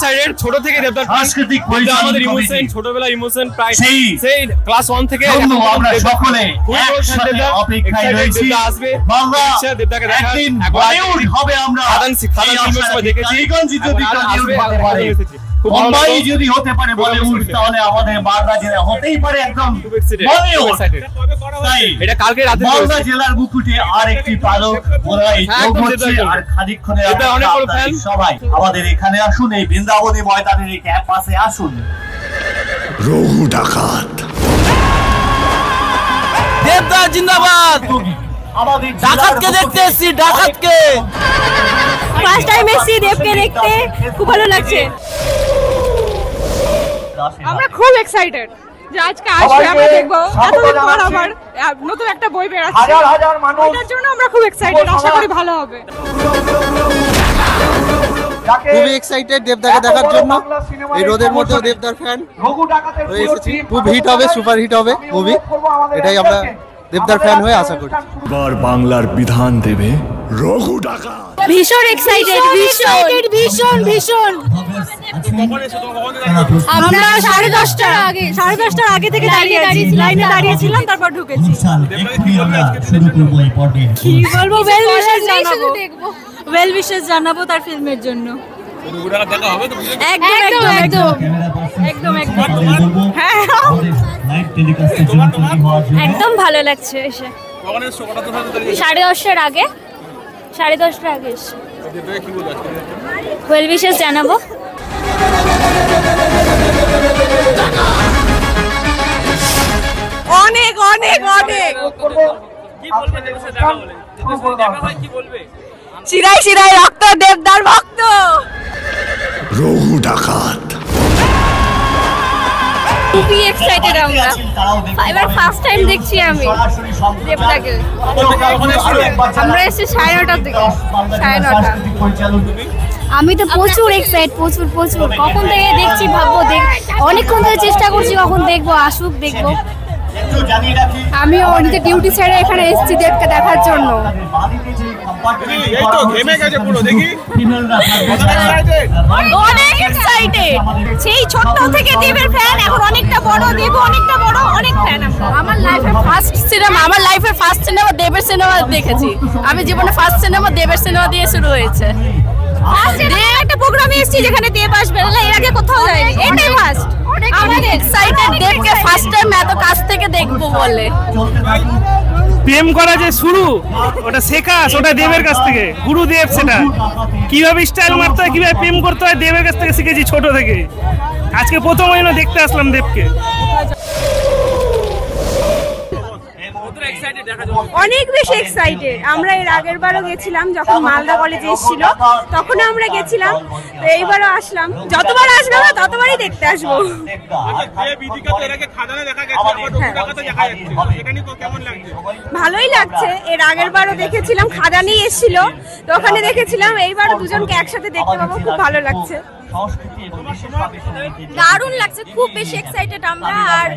Excited ছোট থেকে দেবদার সাংস্কৃতিক পরিচয় আমাদের ইমোশন ছোটবেলা ইমোশন প্রায় সেই ক্লাস 1 থেকে আমরা সকলে একসাথে অপেক্ষায় রয়েছি বাংলা দেবদাকে দেখার বলিউড হবে আমরা খাদান ফিল্মের সময় দেখেছি মুম্বাই যদি হতে পারে বলিউড তাহলে আমাদের মালদা জেলা হতেই পারে একদম বলিউড তাই এটা কালকে রাতে মালদা জেলার বুকুটে আরেকটি পালক ওরা এই যোগ হচ্ছে আর খানিকক্ষণে আপনারা সবাই আমাদের এখানে আসুন এই বৃন্দাবনী ময়দানের এই ক্যাম্পাসে আসুন রঘু ডাকাত দেবদা জিন্দাবাদ আমাদের ডাকাতকে দেখতে এসেছি ডাকাতকে ফার্স্ট টাইম এসেছি দেবকে দেখতে খুব ভালো লাগছে আমরা খুব এক্সাইটেড যে আজকে আসবে আমরা দেখব এতদিন পর আবার নতুন একটা বই বের আসছে হাজার হাজার মানুষ এটার জন্য আমরা খুব এক্সাইটেড আশা করি ভালো হবে খুবই এক্সাইটেড দেবদাকে দেখার জন্য এই রোদের মধ্যে দেবদার ফ্যান হয়ে এসেছি খুব হিট হবে সুপার হিট হবে মুভি এটাই আমরা দেবদার ফ্যান হয়ে আশা করি এবার বাংলার বিধান দেবে রঘু ডাকাত ভীষণ এক্সাইটেড ভীষণ আমরা 10:30টার আগে থেকে লাইনে দাঁড়িয়েছিলাম তারপর ঢুকেছি কি বলবো ওয়েল উইশেস জানাবো তার ফিল্মের জন্য একদম ভালো লাগছে এসে 10:30টার আগে এসে ওয়েল উইশেস জানাবো অনেক শিরায় রক্ত দেবদার ভক্ত রঘু ডাকাত খুবই এক্সাইটেড এবার ফার্স্ট টাইম দেখছি আমি দেবদাকে আমরা এসে 9:30টার দিকে 9:30 আমি তো প্রচুর এক্সাইটেড প্রচুর কখন থেকে দেখছি ভাববো অনেকক্ষণ ধরে চেষ্টা করছি কখন দেখবো আসুক দেখবো আমি নিজের ডিউটি ছেড়ে এখানে এসেছি দেবকে দেখার জন্য অনেক এক্সাইটেড সেই ছোট থেকে দেবের ফ্যান এখন অনেকটা বড় দেব অনেকটা বড় অনেক ফ্যান আমার লাইফের ফার্স্ট সিনেমা দেবের সিনেমা দেখেছি আমি জীবনে ফার্স্ট সিনেমা দেবের সিনেমা দিয়ে শুরু হয়েছে একটা প্রোগ্রামে এসেছি যেখানে দেব আসবে এর আগে কোথাও যায়নি এটাই ফার্স্ট আমাদের এক্সাইটেড দেবকে ফার্স্ট টাইম এত কাছ থেকে দেখবো বলে প্রেম করা যে শুরু ওটা শেখাস ওটা দেবের কাছ থেকে গুরুদেব সেটা কিভাবে স্টাইল মারতে হয় কিভাবে প্রেম করতে হয় দেবের কাছ থেকে শিখেছি ছোট থেকে আজকে প্রথম দেখতে আসলাম দেবকে অনেক বেশি এক্সাইটেড আমরা এর আগের বারও গেছিলাম যখন মালদা কলেজে এসেছিল তখন আমরা গেছিলাম তো এইবারও আসলাম যতবার আসবো না ততবারই দেখতে আসবো ভালোই লাগছে এর আগের বারও দেখেছিলাম খাদানেই এসেছিল তো ওখানে দেখেছিলাম এইবারও দুজনকে একসাথে দেখতে পাবো খুব ভালো লাগছে দারুণ লাগছে খুব বেশি এক্সাইটেড আমরা আর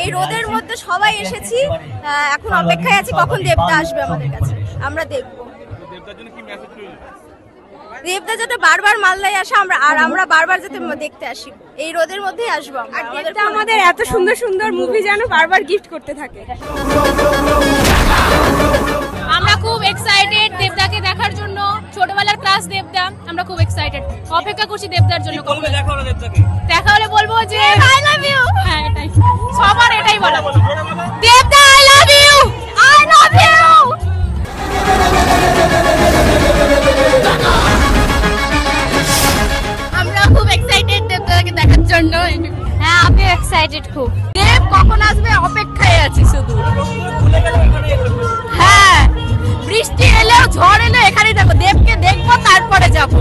এই রোদের মধ্যে সবাই এসেছি এখন অপেক্ষায় আছি কখন দেবদা আসবে আমাদের কাছে আমরা দেখবো দেবদা যাতে বারবার মালদায় আসে আমরা বারবার যাতে দেখতে আসি এই রোদের মধ্যেই আসবো আমাদের এত সুন্দর সুন্দর মুভি যেন বারবার গিফট করতে থাকে আমরা খুব এক্সাইটেড দেবদাকে দেখার জন্য ছোটবেলার ক্লাস দেবদা আমরা খুব এক্সাইটেড অপেক্ষা করছি দেবদার জন্য দেখা হলে বলবো যে আই লাভ ইউ হ্যাঁ এটাই সবার এটাই বলা দেবদা আই লাভ ইউ আমরা খুব এক্সাইটেড দেবদাকে দেখার জন্য হ্যাঁ আমি এক্সাইটেড খুব দেব কখন আসবে অপেক্ষায় আছি শুধু হ্যাঁ বৃষ্টি এলেও ঝড় এলেও এখানেই থাকবো দেবকে দেখবো তারপরে যাবো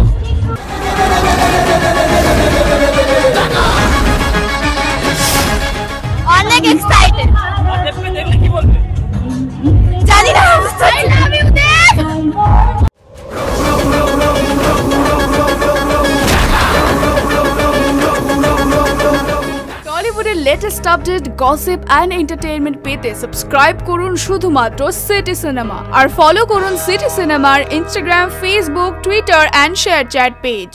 অনেক এক্সাইটেড জানি না আই লাভ ইউ দেব টলিউডের latest update gossip and entertainment পেতে সাবস্ক্রাইব করুন শুধুমাত্র সিটি সিনেমা আর ফলো করুন সিটি সিনেমার Instagram Facebook Twitter and ShareChat page.